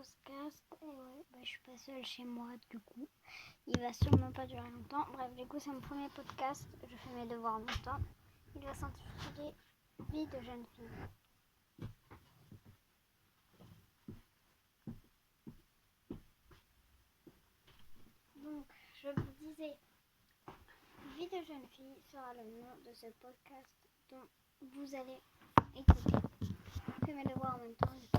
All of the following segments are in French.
podcast. Et ouais, je suis pas seule chez moi du coup. Il va sûrement pas durer longtemps. Bref, du coup, c'est mon premier podcast. Je fais mes devoirs en même temps. Il va s'intituler Vie de jeune fille. Donc, je vous disais, Vie de jeune fille sera le nom de ce podcast dont vous allez écouter. Je fais mes devoirs en même temps. Du coup,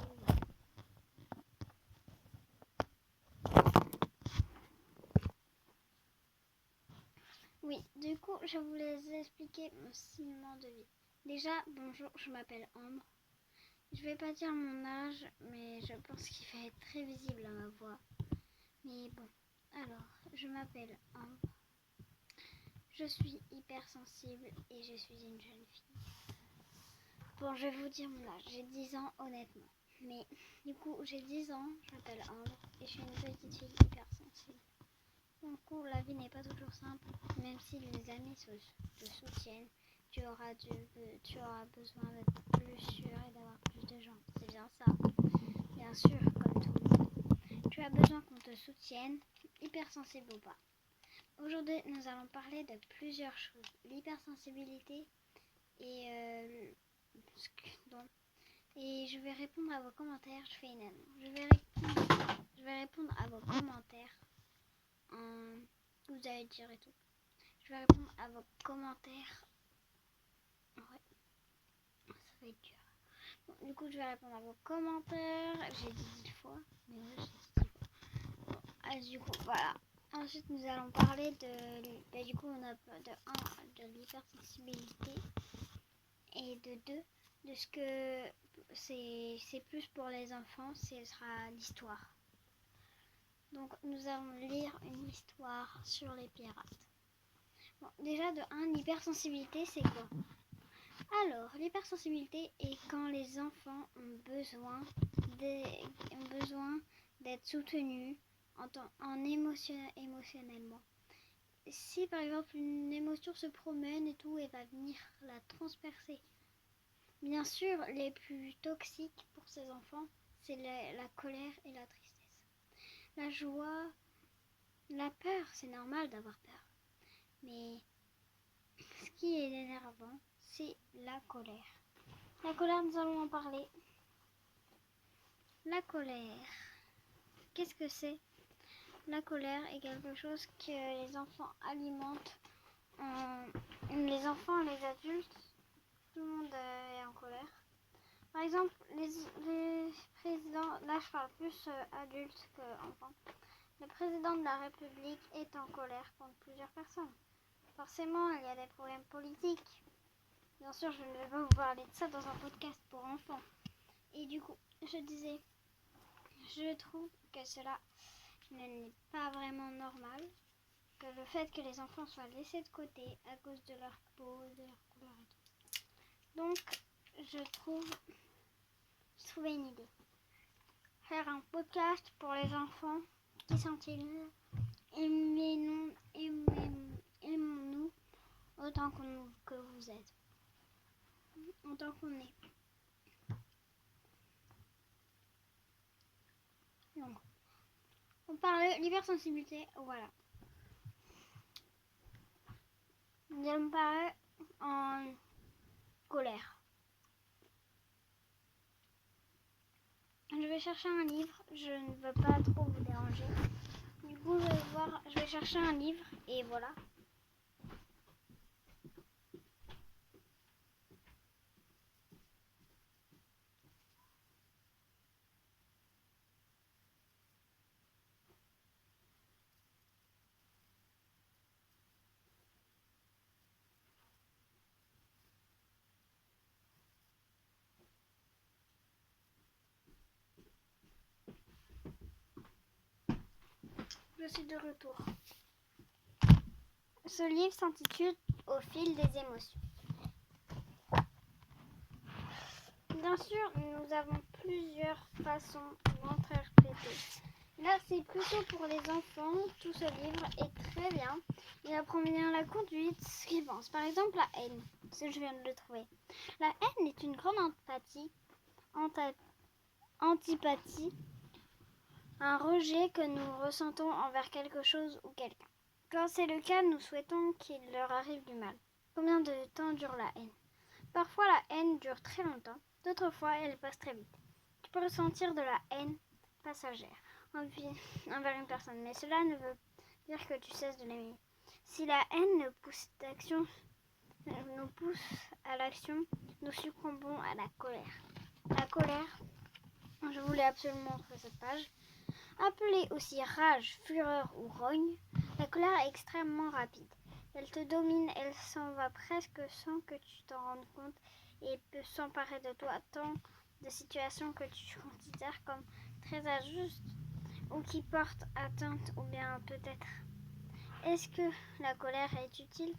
oui, du coup, je voulais vous expliquer mon ciment de vie. Déjà, bonjour, je m'appelle Ambre. Je vais pas dire mon âge, mais je pense qu'il va être très visible à ma voix. Mais bon, alors, je m'appelle Ambre. Je suis hypersensible et je suis une jeune fille. Bon, je vais vous dire mon âge. J'ai 10 ans, honnêtement. Mais du coup, j'ai 10 ans, je m'appelle Ambre et je suis une petite fille hypersensible. Du coup, la vie n'est pas toujours simple, même si les amis te soutiennent. Tu auras besoin d'être plus sûr et d'avoir plus de gens. C'est bien ça. Bien sûr, comme tout le monde. Tu as besoin qu'on te soutienne, hypersensible ou pas. Aujourd'hui, nous allons parler de plusieurs choses. L'hypersensibilité et et je vais répondre à vos commentaires. Je fais une annonce. Je vais répondre à vos commentaires. Vous allez dire et tout. Je vais répondre à vos commentaires. Ouais, ça va être dur. Bon, du coup, je vais répondre à vos commentaires. J'ai dit 10 fois. Mais oui, j'ai dit 10 fois. Bon, du coup, voilà. Ensuite, nous allons parler du coup, on a de l'hypersensibilité et de 2, de ce que c'est plus pour les enfants, ce sera l'histoire. Donc, nous allons lire une histoire sur les pirates. Bon, déjà, de 1, l'hypersensibilité, c'est quoi ? Alors, l'hypersensibilité est quand les enfants ont besoin d'être soutenus émotionnellement. Si par exemple une émotion se promène et tout, elle va venir la transpercer. Bien sûr, les plus toxiques pour ces enfants, c'est la colère et la tristesse. La joie, la peur, c'est normal d'avoir peur. Mais ce qui est énervant, c'est la colère. La colère, nous allons en parler. La colère, qu'est-ce que c'est ? La colère est quelque chose que les enfants alimentent. Les enfants, les adultes, tout le monde est en colère. Par exemple, les présidents, là je parle plus adultes qu'enfants. Le président de la République est en colère contre plusieurs personnes. Forcément, il y a des problèmes politiques. Bien sûr, je ne vais pas vous parler de ça dans un podcast pour enfants. Et du coup, je disais, je trouve que cela n'est pas vraiment normal, que le fait que les enfants soient laissés de côté à cause de leur peau, de leur couleur et tout. Donc, je trouvais une idée. Faire un podcast pour les enfants qui sont-ils ? Aimons-nous autant que vous êtes, autant qu'on est. Donc, on parle de l'hypersensibilité, voilà. Nous allons parler en colère. Je vais chercher un livre, je ne veux pas trop vous déranger. Du coup, je vais chercher un livre et voilà. Je suis de retour. Ce livre s'intitule Au fil des émotions. Bien sûr, nous avons plusieurs façons d'interpréter. Là, c'est plutôt pour les enfants. Tout ce livre est très bien. Il apprend bien la conduite, ce qu'ils pensent. Par exemple, la haine. Je viens de le trouver. La haine est une grande antipathie un rejet que nous ressentons envers quelque chose ou quelqu'un. Quand c'est le cas, nous souhaitons qu'il leur arrive du mal. Combien de temps dure la haine? Parfois la haine dure très longtemps, d'autres fois elle passe très vite. Tu peux ressentir de la haine passagère envers une personne, mais cela ne veut dire que tu cesses de l'aimer. Si la haine nous pousse à l'action, nous succombons à la colère. La colère, je voulais absolument trouver cette page, appelée aussi rage, fureur ou rogne, la colère est extrêmement rapide. Elle te domine, elle s'en va presque sans que tu t'en rendes compte et peut s'emparer de toi tant de situations que tu considères comme très injustes ou qui portent atteinte ou bien peut-être. Est-ce que la colère est utile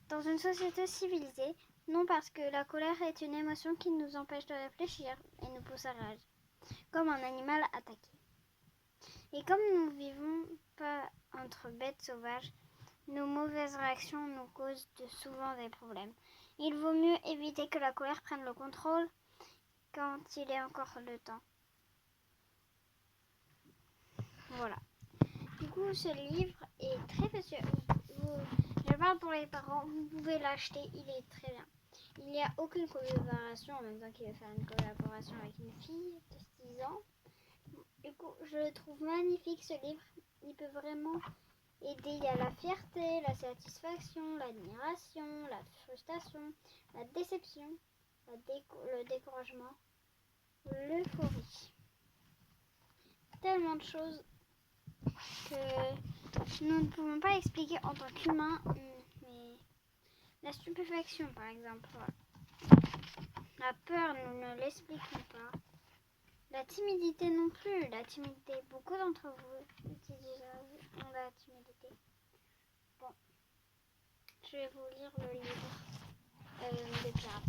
dans une société civilisée? Non, parce que la colère est une émotion qui nous empêche de réfléchir et nous pousse à réagir, comme un animal attaqué. Et comme nous ne vivons pas entre bêtes sauvages, nos mauvaises réactions nous causent souvent des problèmes. Il vaut mieux éviter que la colère prenne le contrôle quand il est encore le temps. Voilà. Du coup, ce livre est très précieux. Je parle pour les parents, vous pouvez l'acheter, il est très bien. Il n'y a aucune collaboration, en même temps qu'il veut faire une collaboration avec une fille de 6 ans. Du coup, je le trouve magnifique ce livre. Il peut vraiment aider. Il y a la fierté, la satisfaction, l'admiration, la frustration, la déception, le découragement, l'euphorie. Tellement de choses que nous ne pouvons pas expliquer en tant qu'humains, mais la stupéfaction par exemple, la peur nous ne l'expliquons pas, la timidité non plus, beaucoup d'entre vous ont la timidité. Bon, je vais vous lire le livre des pirates.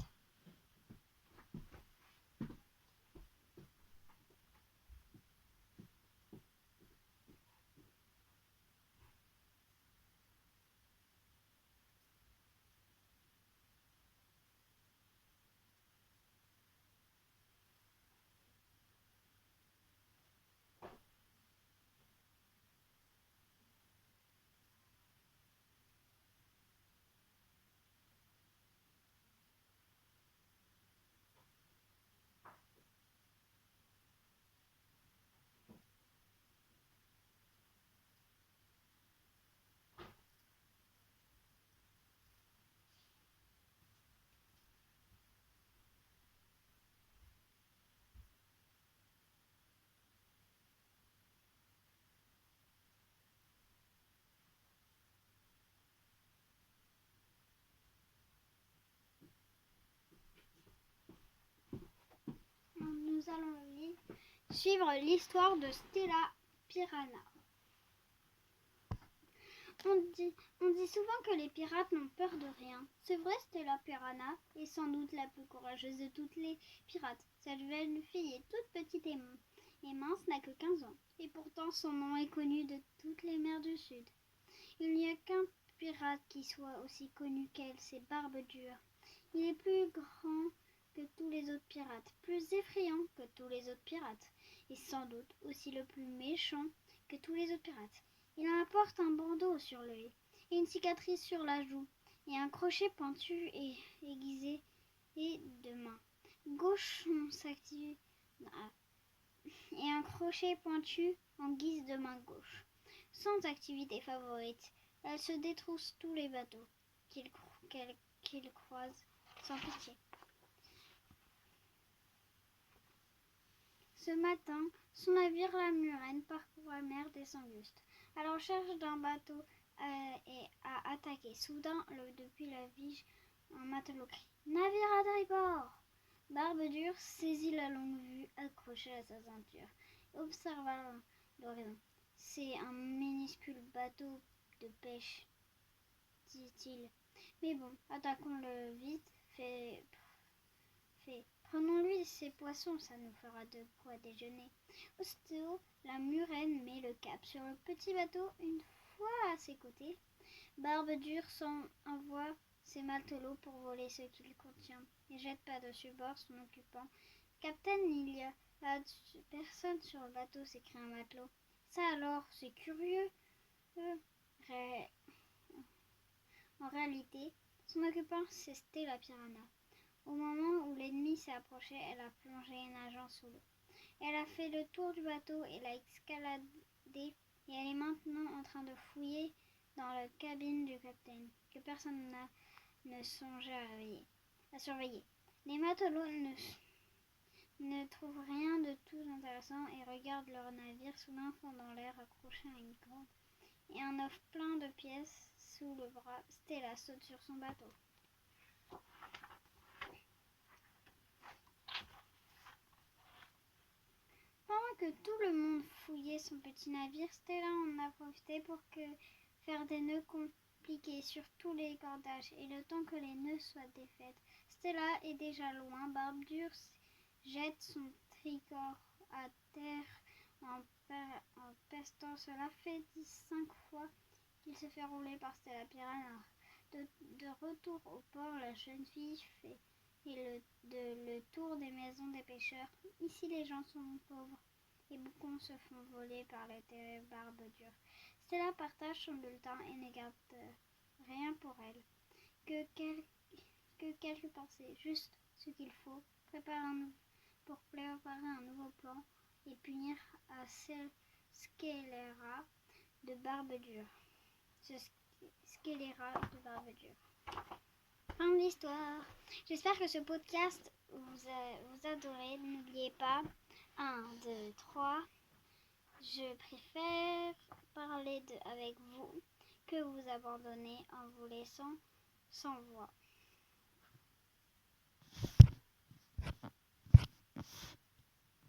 Nous allons suivre l'histoire de Stella Piranha. On dit souvent que les pirates n'ont peur de rien. C'est vrai, Stella Piranha est sans doute la plus courageuse de toutes les pirates. Cette jeune fille est toute petite et mince, n'a que 15 ans. Et pourtant, son nom est connu de toutes les mers du Sud. Il n'y a qu'un pirate qui soit aussi connu qu'elle, c'est Barbe-Dure. Il est plus grand que tous les autres pirates, plus effrayant que tous les autres pirates, et sans doute aussi le plus méchant que tous les autres pirates. Il porte un bandeau sur l'œil, et une cicatrice sur la joue, et un crochet pointu et aiguisé de main gauche et un crochet pointu en guise de main gauche. Sans activité favorite, elle se détrousse tous les bateaux qu'il croise sans pitié. Ce matin, son navire, la Murène, parcourt la mer des Sangustes, à la recherche d'un bateau et a attaqué. Soudain, depuis la vige, un matelot crie « Navire à tribord !» Barbe-Dure saisit la longue vue accrochée à sa ceinture et observa l'horizon. « C'est un minuscule bateau de pêche, dit-il. Mais bon, attaquons-le vite, fait. Prenons-lui ses poissons, ça nous fera de quoi déjeuner. » Aussitôt, la Murène met le cap sur le petit bateau. Une fois à ses côtés, Barbe-Dure envoie ses matelots pour voler ce qu'il contient et jette par-dessus bord son occupant. « Capitaine, il y a Personne sur le bateau, s'écria un matelot. Ça alors, c'est curieux. Ré- En réalité, son occupant, c'était la piranha. Au moment où l'ennemi s'est approché, elle a plongé nageant sous l'eau. Elle a fait le tour du bateau et l'a escaladé et elle est maintenant en train de fouiller dans la cabine du capitaine, que personne ne songeait à surveiller. Les matelots ne trouvent rien de tout intéressant et regardent leur navire soudain fondant l'air accroché à une corde. Et un œuf plein de pièces sous le bras, Stella saute sur son bateau. Pendant que tout le monde fouillait son petit navire, Stella en a profité pour faire des nœuds compliqués sur tous les cordages. Et le temps que les nœuds soient défaits, Stella est déjà loin. Barbedure jette son tricor à terre en pestant. Cela fait 5 fois qu'il se fait rouler par Stella Piranha. De retour au port, la jeune fille fait le tour des maisons des pêcheurs. Ici, les gens sont pauvres et beaucoup se font voler par les terribles Barbedure. Stella partage son bulletin et ne garde rien pour elle. Que quelques pensées, juste ce qu'il faut, pour préparer un nouveau plan et punir à ce scélérat de Barbedure. Fin de l'histoire. J'espère que ce podcast vous adorez. N'oubliez pas, 1, 2, 3. Je préfère parler avec vous que vous abandonner en vous laissant sans voix.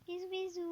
Bisous, bisous.